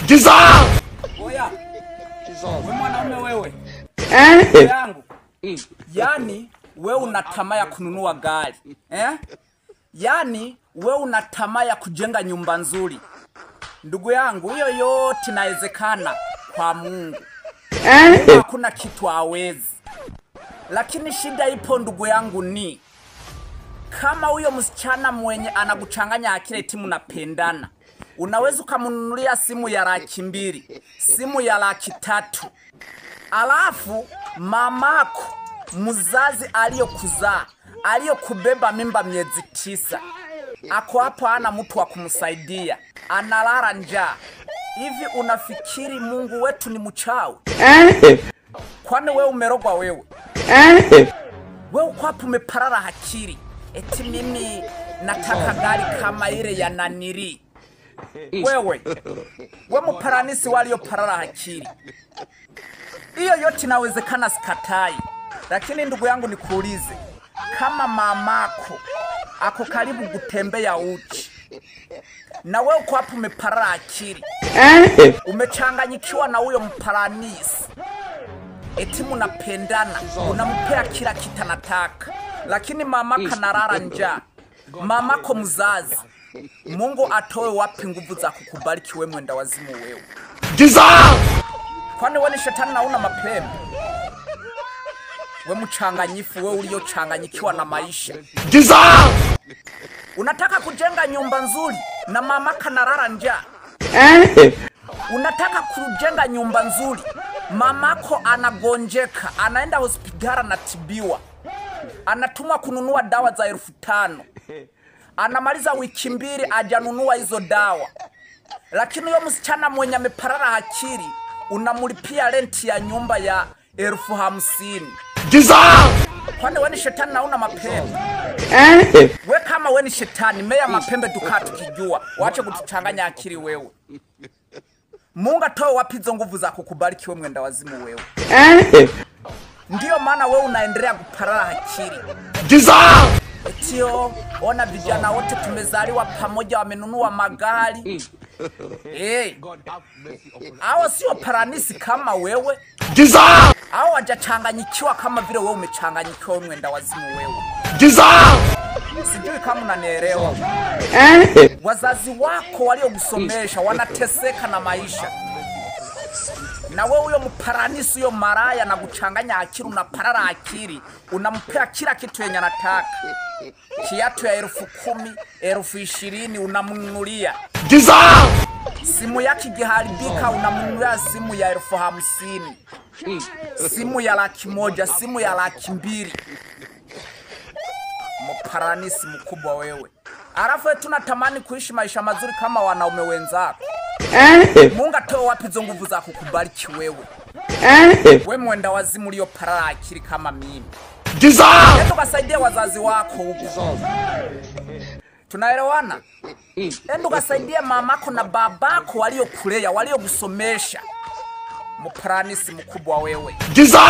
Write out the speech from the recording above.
Jesus! Oya. Jesus. Wewe mwanaume wewe. Yangu. Yani wewe una tamaa ya kununua gari. Yani wewe una tamaa ya kujenga nyumba nzuri. Ndugu yangu, hiyo yote inawezekana kwa Mungu. Hakuna kitu hawezi. Lakini shida ipo ndugu yangu ni kama huyo msichana mwenye anakuchanganya akili timu napendana. Unaweza ukamnunulia simu ya $200,000, simu ya $300,000. Alafu mamako mzazi aliyokuzaa, aliyokubeba mimba miezi 9, ako hapo ana mtu wa kumsaidia, analala njaa. Hivi unafikiri Mungu wetu ni mchawi? Kwani wewe umerogwa wewe? Wewe uko hapo umeparara akili. Eti mimi nataka gari kama ile ya naniri. Wewe mparanisi walioparara akili. Hiyo yote inawezekana, sikatai. Lakini ndugu yangu nikuulize, kama mamako ako karibu kutembea uchi na wewe uko hapo umeparara akili, umechanganyikiwa na huyo mparanisi, eti mnapendana, unampea kila kitu anataka, lakini mamaka narara njaa, mamako mzazi, Mungu atoe wapi nguvu za kukubariki wewe mwenda wazimu wewe? Jesus! Kwani wewe ni shetani na una mapembe? Wewe mchanganyifu, wewe uliochanganyikiwa na maisha. Jesus! Unataka kujenga nyumba nzuri na mamaka narara njaa. Unataka kujenga nyumba nzuri, mamako anagonjeka, anaenda hospitali anatibiwa, anatumwa kununua dawa za $5,000. Anamaliza wiki 2 ajanunua hizo dawa. Lakini huyo msichana mwenye ameparara akili unamulipia renti ya nyumba ya $50,000. Jesus! Kwani wewe ni shetani na una mapembe? Wewe kama wewe ni shetani, meya mapembe tukijua. Waache kutuchanganya akili wewe. Mungu atoe wapi hizo nguvu za kukubariki wewe mwenda wazimu wewe? Ndiyo maana wewe unaendelea kuparara akili. Jesus! Etio, ona vijana wote tumezaliwa pamoja wamenunua magari. Hao sio paranisi kama wewe. Jesus! Hao hawajachanganyikiwa kama vile wewe umechanganyikiwa mwenda wazimu wewe. Jesus! Sijui kama unanielewa. Wazazi wako waliogusomesha wanateseka na maisha. Na wewe huyo mparanisi, huyo maraya na kuchanganya akili, unaparara akili, unampea kila kitu yenye anataka. Kiatu ya $10,000, $20,000 unamnunulia. Jesus! Simu yake ikiharibika unamnunulia simu ya $50,000. Simu ya $100,000, simu ya $200,000. Mparanisi mkubwa wewe. Alafu tunatamani kuishi maisha mazuri kama wanaume wenzako. Mungu atoe wapi hizo nguvu za kukubariki wewe? Wewe mwenda wazimu ulioparara akili kama mimi. Jesus! Endo kasaidia wazazi wako huko. Tunaelewana? Endo kasaidia mamako na babako waliokulea, waliokusomesha. Mparanisi mkubwa wewe. Jesus!